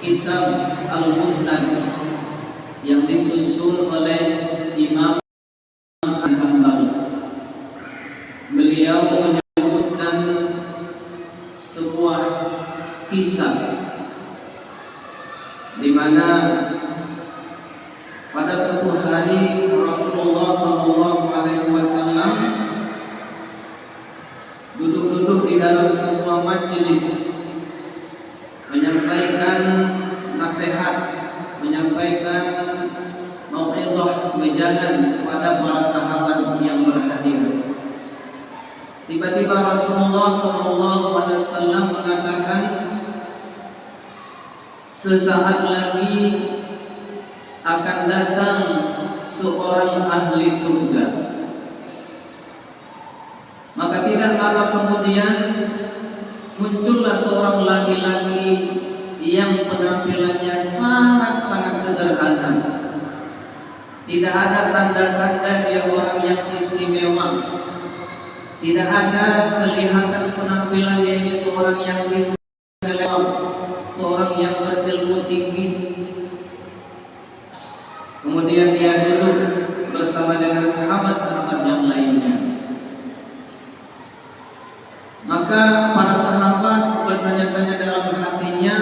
kitab Al-Musnad yang disusun oleh Imam Hanbal. Beliau menyebutkan sebuah kisah di mana pada suatu hari Rasulullah SAW duduk-duduk di dalam sebuah majelis menyampaikan nasihat, menyampaikan mau'izah, wejangan kepada para sahabat yang berhadir. Tiba-tiba Rasulullah SAW mengatakan, sesaat lagi akan datang seorang ahli surga. Maka tidak lama kemudian muncullah seorang laki-laki yang penampilannya sangat-sangat sederhana. Tidak ada tanda-tanda dia orang yang istimewa. Tidak ada kelihatan penampilan dia ini seorang yang istimewa, seorang yang berilmu tinggi. Kemudian dia duduk bersama dengan sahabat-sahabat yang lainnya. Maka para sahabat bertanya-tanya dalam hatinya,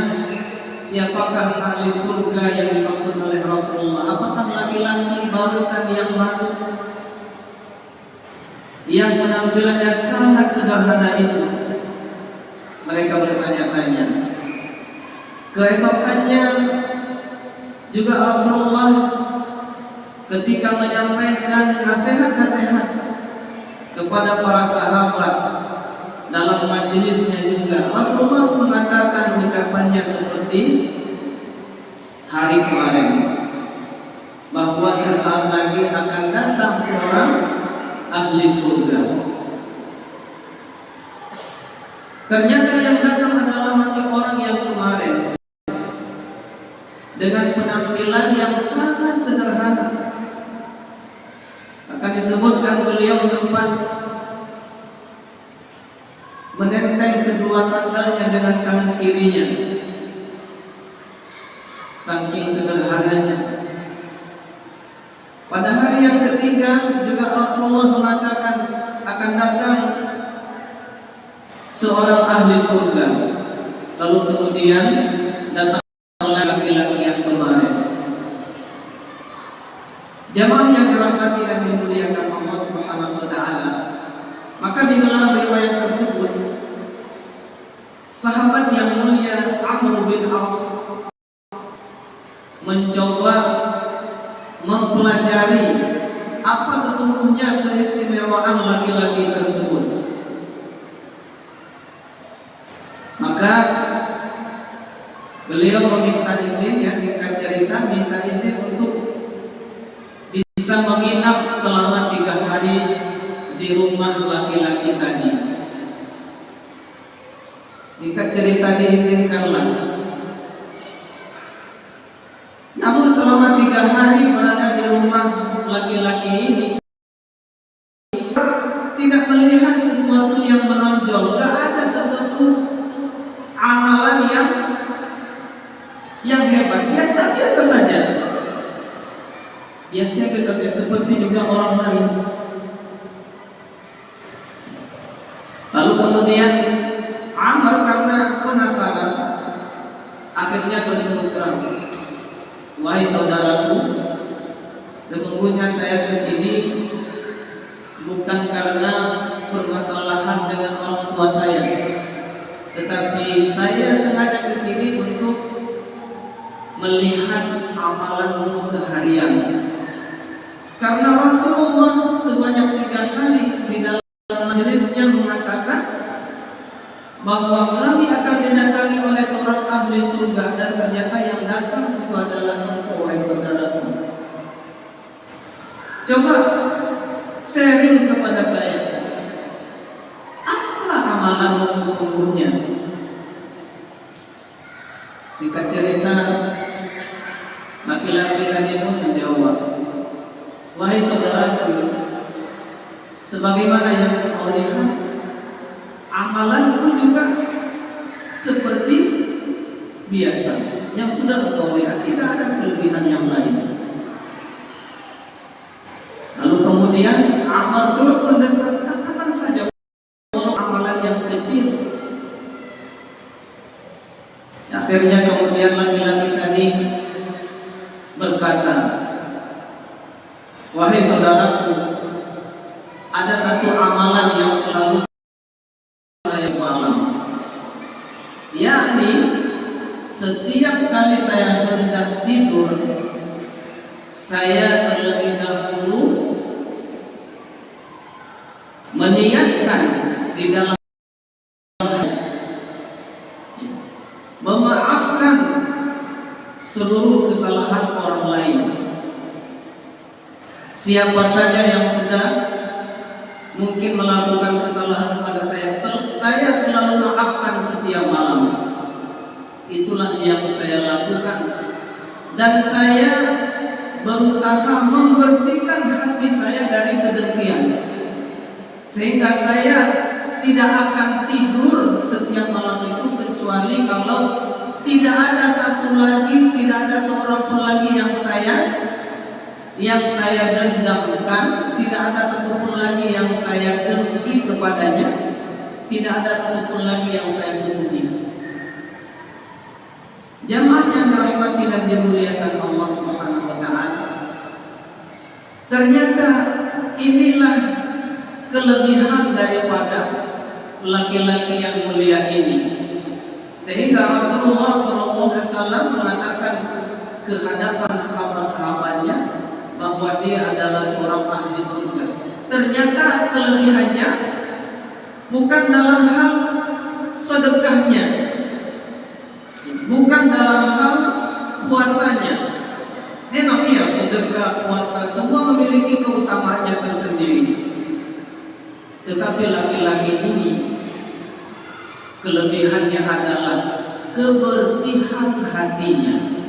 siapakah ahli surga yang dimaksud oleh Rasulullah? Apakah laki-laki barusan yang masuk, yang penampilannya sangat sederhana itu? Mereka bertanya-tanya. Keesokannya juga Rasulullah ketika menyampaikan nasihat-nasihat kepada para sahabat dalam majelisnya juga, Rasulullah mengatakan ucapannya seperti hari kemarin, bahwa sesaat lagi akan datang seorang ahli surga. Ternyata yang datang adalah masih orang yang kemarin, dengan penampilan yang sangat sederhana. Akan disebutkan beliau sempat menenteng kedua sandalnya dengan tangan kirinya, saking sederhananya. Pada hari yang ketiga juga Rasulullah mengatakan akan datang seorang ahli surga. Lalu kemudian datang laki-laki yang kemarin. Jamaah yang dirahmati dan dimuliakan Allah Subhanahu wa taala. Maka di dalam riwayat tersebut, sahabat yang mulia Amr bin As mencoba mempelajari apa sesungguhnya keistimewaan laki-laki tersebut. Maka beliau meminta izin, ya singkat cerita, minta izin untuk bisa menginap selama 3 hari di rumah laki-laki tadi. Singkat cerita diizinkanlah. Namun selama 3 hari berada di rumah laki-laki ini, tidak melihat sesuatu yang menonjol. Tidak ada sesuatu amalan yang hebat. Biasa-biasa saja. Biasa-biasa saja, seperti juga orang lain. Lalu kemudian Amr karena penasaran akhirnya berterus terang, wahai saudaraku, sesungguhnya saya kesini bukan karena permasalahan dengan orang tua saya, tetapi saya sengaja kesini untuk melihat amalanmu seharian. Karena Rasulullah sebanyak 3 kali di dalam majelisnya mengatakan bahwa kami akan didatangi oleh seorang ahli surga, dan ternyata yang datang itu adalah engkau, wahai saudaraku. Coba sharing kepada saya, apa amalanmu sesungguhnya? Singkat cerita, laki-laki tadi pun menjawab, wahai saudaraku, sebagaimana yang kau lihat, amalanku juga seperti biasa yang sudah engkau lihat, tidak ada kelebihan yang lain. Lalu kemudian amal terus mendesak, katakan saja amalan yang kecil. Akhirnya kemudian laki-laki tadi berkata, wahai saudaraku, ada satu amalan yang selalu saya malam, yakni setiap kali saya hendak tidur, saya terlebih dahulu meniatkan di dalam memaafkan seluruh kesalahan orang lain. Siapa saja yang sudah mungkin melakukan kesalahan pada saya selalu maafkan setiap malam. Itulah yang saya lakukan, dan saya berusaha membersihkan hati saya dari kedengkian, sehingga saya tidak akan tidur setiap malam itu kecuali kalau tidak ada satu lagi, tidak ada seorang pun lagi yang saya dendamkan, tidak ada satu pun lagi yang saya dengki kepadanya, tidak ada satu pun lagi yang saya musuhi. Jamaah yang dirahmati dan dimuliakan Allah Subhanahu wa taala, ternyata inilah kelebihan daripada laki-laki yang mulia ini, sehingga Rasulullah SAW mengatakan ke hadapan sahabat-sahabatnya bahwa dia adalah seorang ahli surga. Ternyata kelebihannya bukan dalam hal sedekahnya, bukan dalam hal puasanya. Memang ya, sedekah, puasa semua memiliki keutamaannya tersendiri. Tetapi laki-laki ini kelebihannya adalah kebersihan hatinya,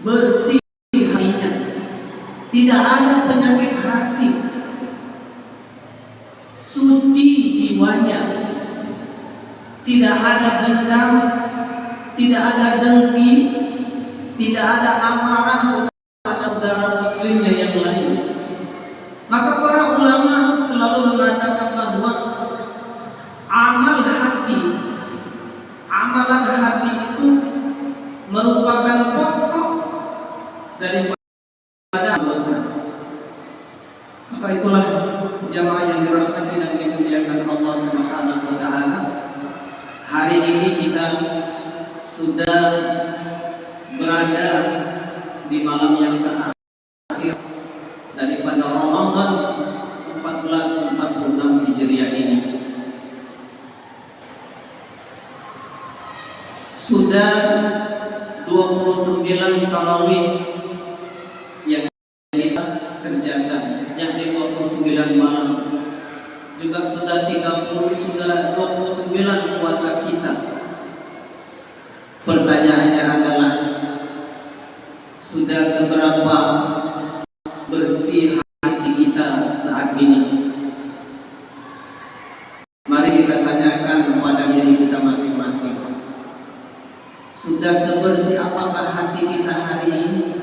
bersih hatinya, tidak ada penyakit hati, suci jiwanya, tidak ada dendam, tidak ada dengki, tidak ada amarah kepada saudara muslimnya yang lain. Maka para ulama selalu mengatakan bahwa amalan hati itu merupakan pokok daripada anggota. Maka itulah jamaah yang dirahmati dan dimuliakan Allah Subhanahu wa taala. Hari ini kita sudah berada di malam yang terakhir daripada Ramadan 1446 Hijriah ini. Sudah 29 tarawih yang kita kerjakan, yakni 29 malam. Juga sudah 29 puasa kita. Pertanyaannya adalah, sudah seberapa bersih hati kita saat ini? Mari kita tanyakan kepada diri kita masing-masing. Sudah sebersih apakah hati kita hari ini?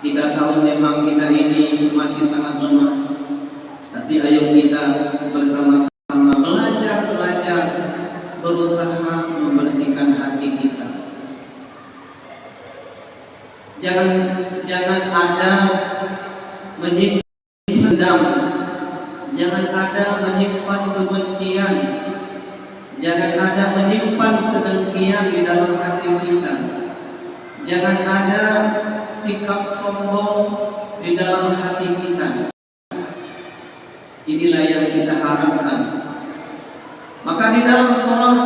Kita tahu memang kita ini masih sangat lemah, tapi ayo kita bersama-sama belajar, berusaha membersihkan hati kita. Jangan ada menyimpan dendam, jangan ada menyimpan kebencian, jangan ada menyimpan kedengkian di dalam hati kita, jangan ada sikap sombong di dalam hati kita. Inilah yang kita harapkan. Maka di dalam surah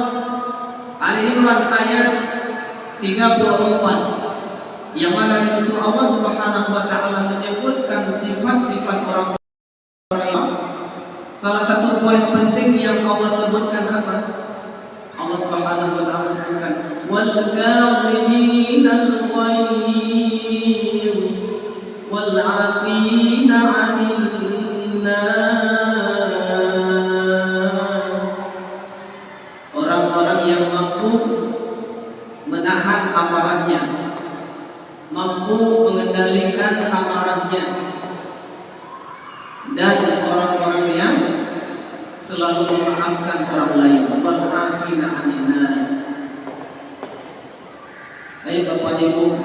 Ali Imran ayat 34, yang mana di situ Allah Subhanahu wa taala menyebutkan sifat-sifat orang-orang yang, salah satu poin penting yang Allah sebutkan apa? Allah Subhanahu wa taala sebutkan wal kaziminal ghaidh wal 'afina 'anil nas. Orang-orang yang mampu menahan amarahnya, mampu mengendalikan amarahnya, dan orang-orang yang selalu memaafkan orang lain. Wal 'afina 'anil nas. Ayo Bapak Ibu,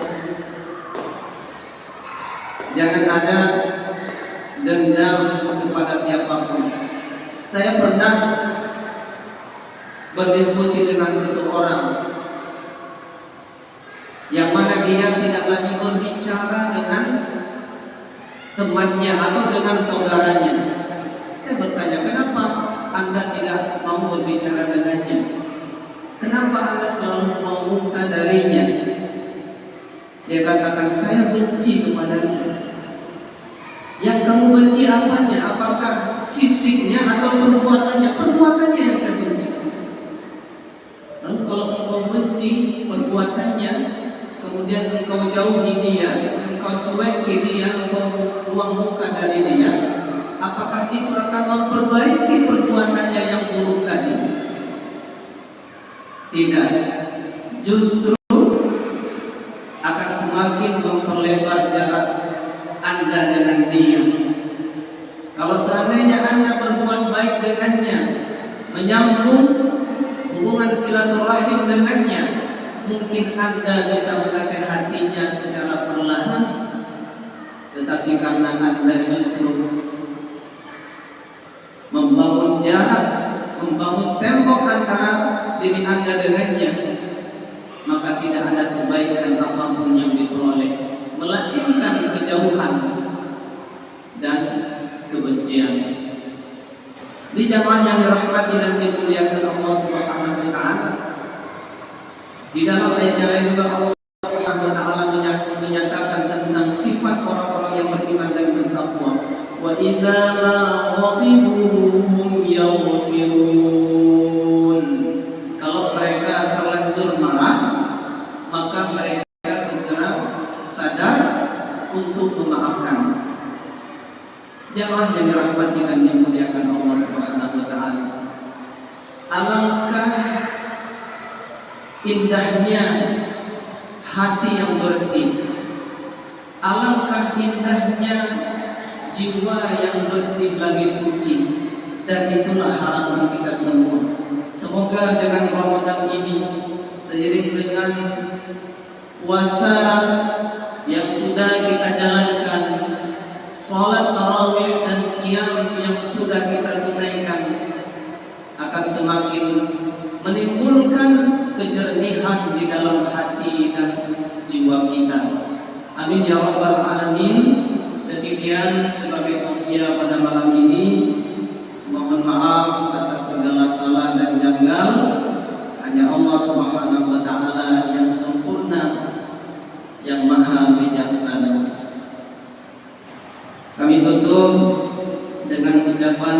jangan ada dendam kepada siapapun. Saya pernah berdiskusi dengan seseorang yang mana dia tidak lagi berbicara dengan temannya atau dengan saudaranya. Saya bertanya, kenapa Anda tidak mau berbicara dengannya? Kenapa Anda selalu memuka darinya? Dia katakan, saya benci kepadanya. Yang kamu benci apanya? Apakah fisiknya atau perbuatannya? Perbuatannya yang saya benci. Lalu kalau engkau benci perbuatannya, kemudian engkau jauhi dia, engkau cueki dia, engkau buang muka dari dia, apakah itu akan memperbaiki perbuatannya yang buruk tadi? Tidak. Justru akan semakin memperlebar jarak Anda dengan dia. Kalau seandainya Anda berbuat baik dengannya, menyambung hubungan silaturahim dengannya, mungkin Anda bisa menasehatinya secara perlahan. Tetapi karena Anda justru membangun jarak, membangun tembok antara diri Anda dengannya, maka tidak ada kebaikan apapun yang diperoleh, melainkan kejauhan dan kebencian. Di jamaah yang dirahmati dan dimuliakan Allah Subhanahu wa taala, di dalam ayat yang lain juga Allah Subhanahu wa taala menyatakan tentang sifat orang-orang yang beriman dan bertakwa. Wa idza ma ghadibu hum yaghfirun. Kalau mereka terlanjur marah, maka mereka segera sadar untuk memaafkan. Jamaah yang dirahmati dan dimuliakan Allah Subhanahu wa taala, alangkah indahnya hati yang bersih, alangkah indahnya jiwa yang bersih lagi suci, dan itulah harapan kita semua. Semoga dengan Ramadan ini, seiring dengan puasa yang sudah kita jalankan, salat tarawih dan qiyam yang sudah kita tunaikan, akan semakin menimbulkan kejernihan di dalam hati dan jiwa kita. Amin ya rabbal alamin. Demikian sebagai tausiah pada malam ini. Mohon maaf atas segala salah dan janggal. Hanya Allah Subhanahu wa taala yang sempurna, yang maha bijaksana. Kami tutup dengan ucapan